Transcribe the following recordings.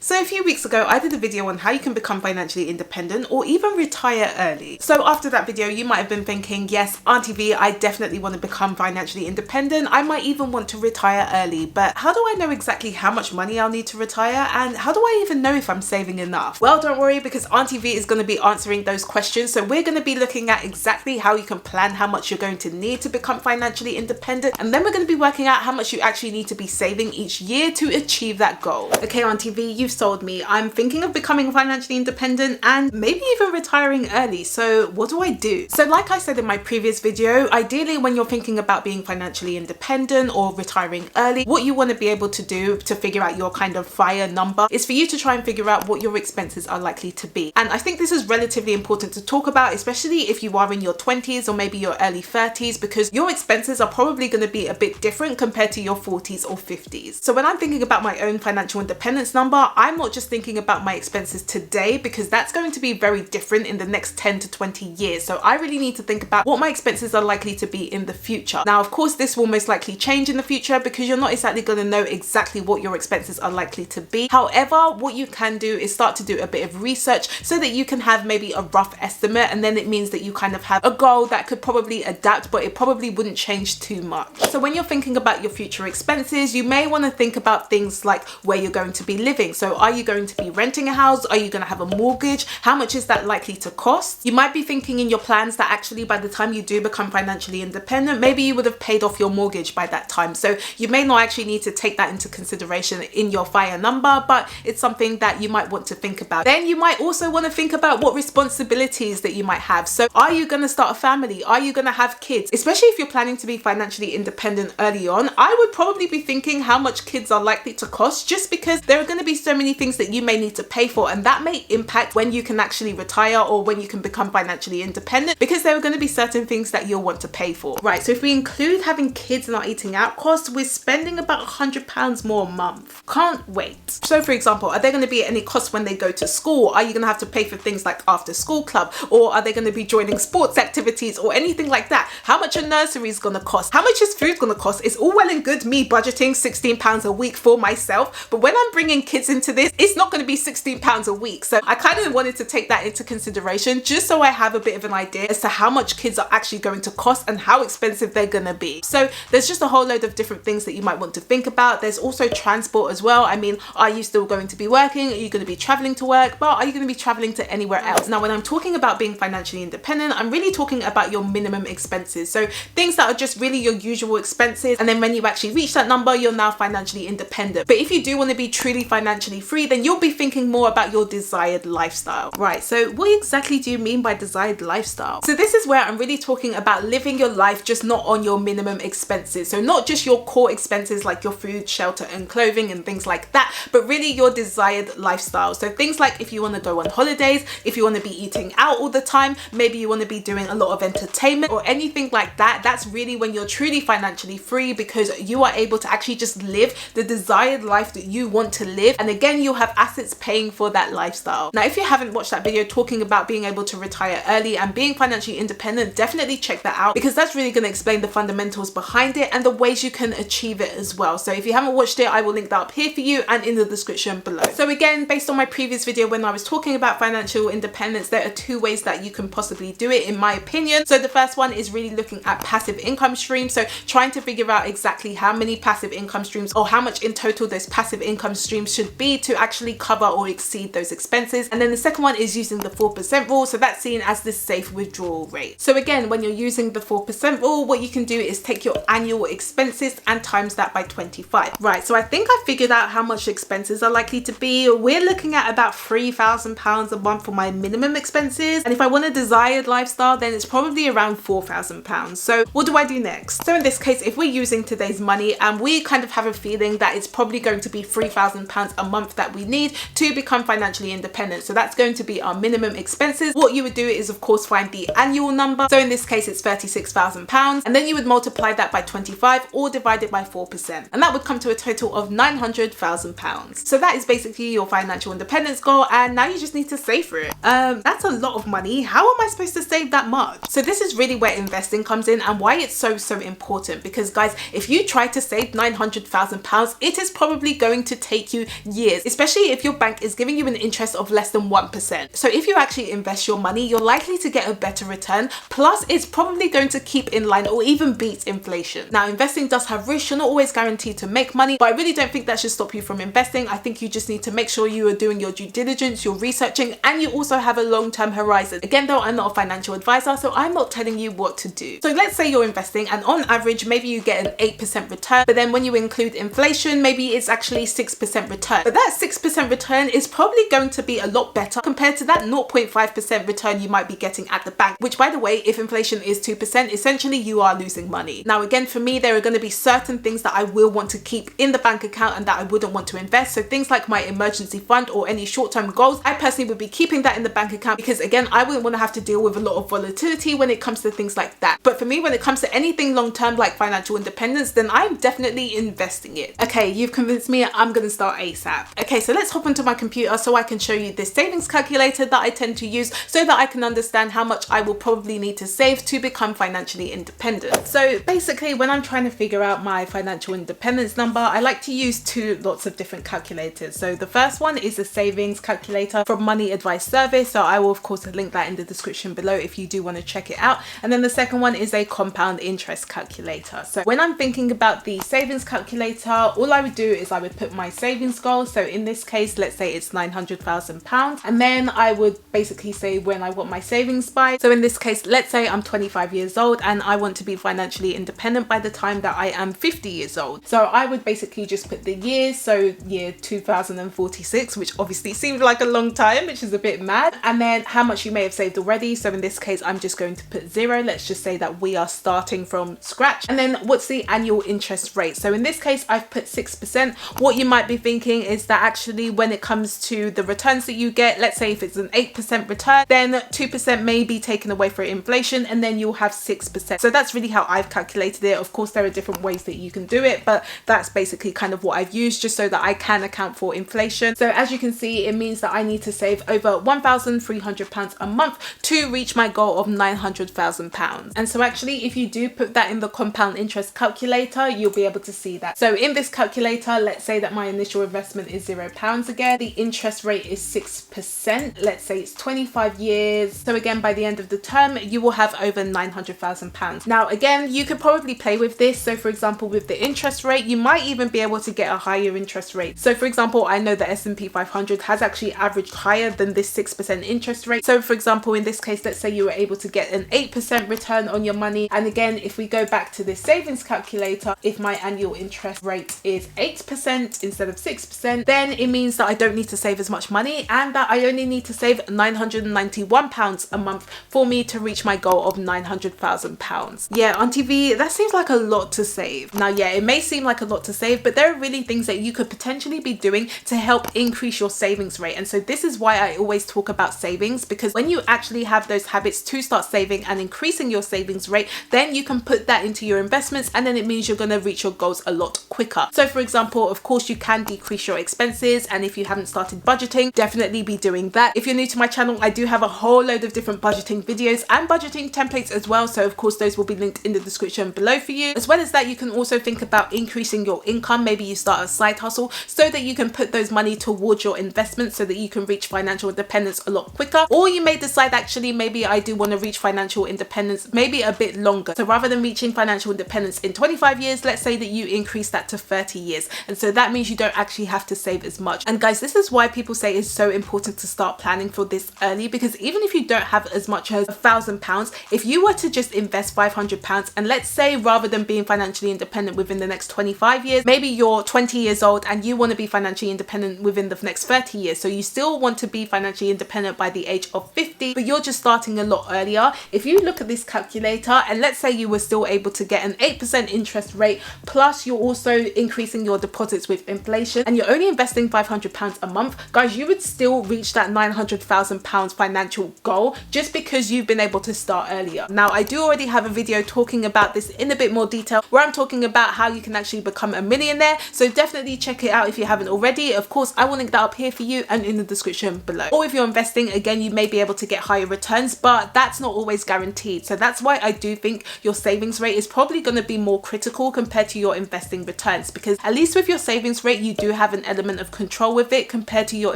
So a few weeks ago, I did a video on how you can become financially independent or even retire early. So after that video, you might have been thinking, yes, Auntie V, I definitely want to become financially independent. I might even want to retire early, but how do I know exactly how much money I'll need to retire? And how do I even know if I'm saving enough? Well, don't worry, because Auntie V is going to be answering those questions. So we're going to be looking at exactly how you can plan how much you're going to need to become financially independent. And then we're going to be working out how much you actually need to be saving each year to achieve that goal. Okay, Auntie V, you've sold me. I'm thinking of becoming financially independent and maybe even retiring early. So what do I do? So like I said in my previous video, ideally when you're thinking about being financially independent or retiring early, what you want to be able to do to figure out your kind of FIRE number is for you to try and figure out what your expenses are likely to be. And I think this is relatively important to talk about, especially if you are in your 20s or maybe your early 30s, because your expenses are probably going to be a bit different compared to your 40s or 50s. So when I'm thinking about my own financial independence number, I'm not just thinking about my expenses today, because that's going to be very different in the next 10 to 20 years. So I really need to think about what my expenses are likely to be in the future. Now, of course, this will most likely change in the future because you're not exactly going to know exactly what your expenses are likely to be. However, what you can do is start to do a bit of research so that you can have maybe a rough estimate, and then it means that you kind of have a goal that could probably adapt, but it probably wouldn't change too much. So when you're thinking about your future expenses, you may want to think about things like where you're going to be living. So are you going to be renting a house? Are you going to have a mortgage? How much is that likely to cost? You might be thinking in your plans that actually by the time you do become financially independent, maybe you would have paid off your mortgage by that time. So you may not actually need to take that into consideration in your FIRE number, but it's something that you might want to think about. Then you might also want to think about what responsibilities that you might have. So are you going to start a family? Are you going to have kids? Especially if you're planning to be financially independent early on, I would probably be thinking how much kids are likely to cost, just because there are going to be so many things that you may need to pay for, and that may impact when you can actually retire or when you can become financially independent, because there are going to be certain things that you'll want to pay for. Right, so if we include having kids in our eating out costs, we're spending about £100 more a month. Can't wait. So for example, are there going to be any costs when they go to school? Are you going to have to pay for things like after school club, or are they going to be joining sports activities or anything like that? How much a nursery is going to cost? How much is food going to cost? It's all well and good me budgeting £16 a week for myself, but when I'm bringing kids into this, it's not going to be £16 a week. So I kind of wanted to take that into consideration just so I have a bit of an idea as to how much kids are actually going to cost and how expensive they're going to be. So there's just a whole load of different things that you might want to think about. There's also transport as well. I mean, are you still going to be working? Are you going to be traveling to work? But are you going to be traveling to anywhere else? Now, when I'm talking about being financially independent, I'm really talking about your minimum expenses. So things that are just really your usual expenses. And then when you actually reach that number, you're now financially independent. But if you do want to be truly financially free, then you'll be thinking more about your desired lifestyle. Right, so what exactly do you mean by desired lifestyle? So this is where I'm really talking about living your life just not on your minimum expenses. So not just your core expenses like your food, shelter and clothing and things like that, but really your desired lifestyle. So things like if you want to go on holidays, if you want to be eating out all the time, maybe you want to be doing a lot of entertainment or anything like that, that's really when you're truly financially free, because you are able to actually just live the desired life that you want to live. And again, you'll have assets paying for that lifestyle. Now, if you haven't watched that video talking about being able to retire early and being financially independent, definitely check that out, because that's really going to explain the fundamentals behind it and the ways you can achieve it as well. So if you haven't watched it, I will link that up here for you and in the description below. So again, based on my previous video when I was talking about financial independence, there are two ways that you can possibly do it in my opinion. So the first one is really looking at passive income streams. So trying to figure out exactly how many passive income streams or how much in total those passive income streams should be to actually cover or exceed those expenses. And then the second one is using the 4% rule. So that's seen as the safe withdrawal rate. So again, when you're using the 4% rule, what you can do is take your annual expenses and times that by 25. Right, so I think I figured out how much expenses are likely to be. We're looking at about £3,000 a month for my minimum expenses. And if I want a desired lifestyle, then it's probably around £4,000. So what do I do next? So in this case, if we're using today's money and we kind of have a feeling that it's probably going to be £3,000 a month that we need to become financially independent. So that's going to be our minimum expenses. What you would do is of course find the annual number. So in this case, it's £36,000. And then you would multiply that by 25 or divide it by 4%. And that would come to a total of £900,000. So that is basically your financial independence goal. And now you just need to save for it. That's a lot of money. How am I supposed to save that much? So this is really where investing comes in and why it's so important. Because guys, if you try to save £900,000, it is probably going to take you years years, especially if your bank is giving you an interest of less than 1%. So if you actually invest your money, you're likely to get a better return, plus it's probably going to keep in line or even beat inflation. Now, investing does have risks. You're not always guaranteed to make money, but I really don't think that should stop you from investing. I think you just need to make sure you are doing your due diligence, you're researching, and you also have a long-term horizon. Again though, I'm not a financial advisor, so I'm not telling you what to do. So let's say you're investing and on average, maybe you get an 8% return, but then when you include inflation, maybe it's actually 6% return. But that 6% return is probably going to be a lot better compared to that 0.5% return you might be getting at the bank, which by the way, if inflation is 2%, essentially you are losing money. Now again, for me, there are going to be certain things that I will want to keep in the bank account and that I wouldn't want to invest. So things like my emergency fund or any short-term goals, I personally would be keeping that in the bank account because again, I wouldn't want to have to deal with a lot of volatility when it comes to things like that. But for me, when it comes to anything long-term like financial independence, then I'm definitely investing it. Okay, you've convinced me. I'm going to start ASAP. Okay, so let's hop onto my computer so I can show you this savings calculator that I tend to use so that I can understand how much I will probably need to save to become financially independent. So basically, when I'm trying to figure out my financial independence number, I like to use lots of different calculators. So the first one is a savings calculator from Money Advice Service. So I will of course link that in the description below if you do want to check it out. And then the second one is a compound interest calculator. So when I'm thinking about the savings calculator, all I would do is I would put my savings goal. So in this case, let's say it's £900,000. And then I would basically say when I want my savings by. So in this case, let's say I'm 25 years old and I want to be financially independent by the time that I am 50 years old. So I would basically just put the years, so year 2046, which obviously seems like a long time, which is a bit mad. And then how much you may have saved already. So in this case, I'm just going to put 0. Let's just say that we are starting from scratch. And then what's the annual interest rate? So in this case, I've put 6%. What you might be thinking is that actually when it comes to the returns that you get, let's say if it's an 8% return, then 2% may be taken away for inflation and then you'll have 6%. So that's really how I've calculated it. Of course, there are different ways that you can do it, but that's basically kind of what I've used just so that I can account for inflation. So as you can see, it means that I need to save over £1,300 a month to reach my goal of £900,000. And so actually, if you do put that in the compound interest calculator, you'll be able to see that. So in this calculator, let's say that my initial investment is £0 again. The interest rate is 6%. Let's say it's 25 years. So again, by the end of the term, you will have over £900,000. Now, again, you could probably play with this. So for example, with the interest rate, you might even be able to get a higher interest rate. So for example, I know the S&P 500 has actually averaged higher than this 6% interest rate. So for example, in this case, let's say you were able to get an 8% return on your money. And again, if we go back to this savings calculator, if my annual interest rate is 8% instead of 6%, then it means that I don't need to save as much money and that I only need to save £991 a month for me to reach my goal of £900,000. Yeah, on TV, that seems like a lot to save. Now, yeah, it may seem like a lot to save, but there are really things that you could potentially be doing to help increase your savings rate. And so this is why I always talk about savings, because when you actually have those habits to start saving and increasing your savings rate, then you can put that into your investments and then it means you're going to reach your goals a lot quicker. So for example, of course, you can decrease your expenses, and if you haven't started budgeting, definitely be doing that. If you're new to my channel, I do have a whole load of different budgeting videos and budgeting templates as well. So of course, those will be linked in the description below for you. As well as that, you can also think about increasing your income. Maybe you start a side hustle so that you can put those money towards your investments so that you can reach financial independence a lot quicker. Or you may decide, actually, maybe I do want to reach financial independence maybe a bit longer. So rather than reaching financial independence in 25 years, let's say that you increase that to 30 years. And so that means you don't actually have to save as much. And guys, this is why people say it's so important to start planning for this early, because even if you don't have as much as £1,000, if you were to just invest £500, and let's say rather than being financially independent within the next 25 years, maybe you're 20 years old and you want to be financially independent within the next 30 years. So you still want to be financially independent by the age of 50, but you're just starting a lot earlier. If you look at this calculator and let's say you were still able to get an 8% interest rate, plus you're also increasing your deposits with inflation, and you're only investing £500 a month, guys, you would still reach that £900,000 financial goal just because you've been able to start earlier. Now, I do already have a video talking about this in a bit more detail where I'm talking about how you can actually become a millionaire. So definitely check it out if you haven't already. Of course, I will link that up here for you and in the description below. Or if you're investing, again, you may be able to get higher returns, but that's not always guaranteed. So that's why I do think your savings rate is probably going to be more critical compared to your investing returns, because at least with your savings rate, you do have an element element of control with it compared to your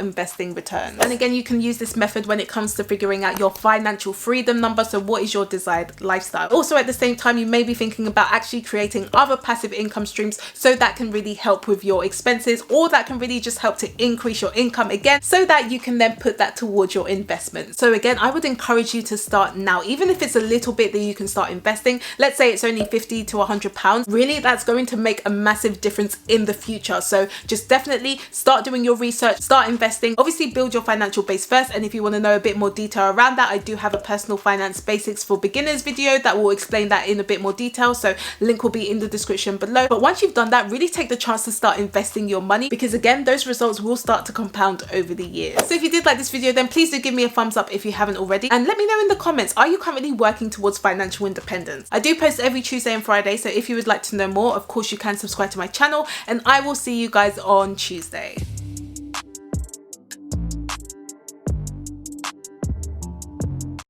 investing returns. And again, you can use this method when it comes to figuring out your financial freedom number. So what is your desired lifestyle? Also, at the same time, you may be thinking about actually creating other passive income streams, so that can really help with your expenses, or that can really just help to increase your income again, so that you can then put that towards your investment. So again, I would encourage you to start now, even if it's a little bit that you can start investing. Let's say it's only 50 to 100 pounds. Really, that's going to make a massive difference in the future. So just definitely start doing your research, start investing. Obviously, build your financial base first. And if you want to know a bit more detail around that, I do have a personal finance basics for beginners video that will explain that in a bit more detail. So link will be in the description below. But once you've done that, really take the chance to start investing your money, because again, those results will start to compound over the years. So if you did like this video, then please do give me a thumbs up if you haven't already, and let me know in the comments, are you currently working towards financial independence? I do post every Tuesday and Friday, so if you would like to know more, of course you can subscribe to my channel, and I will see you guys on Tuesday.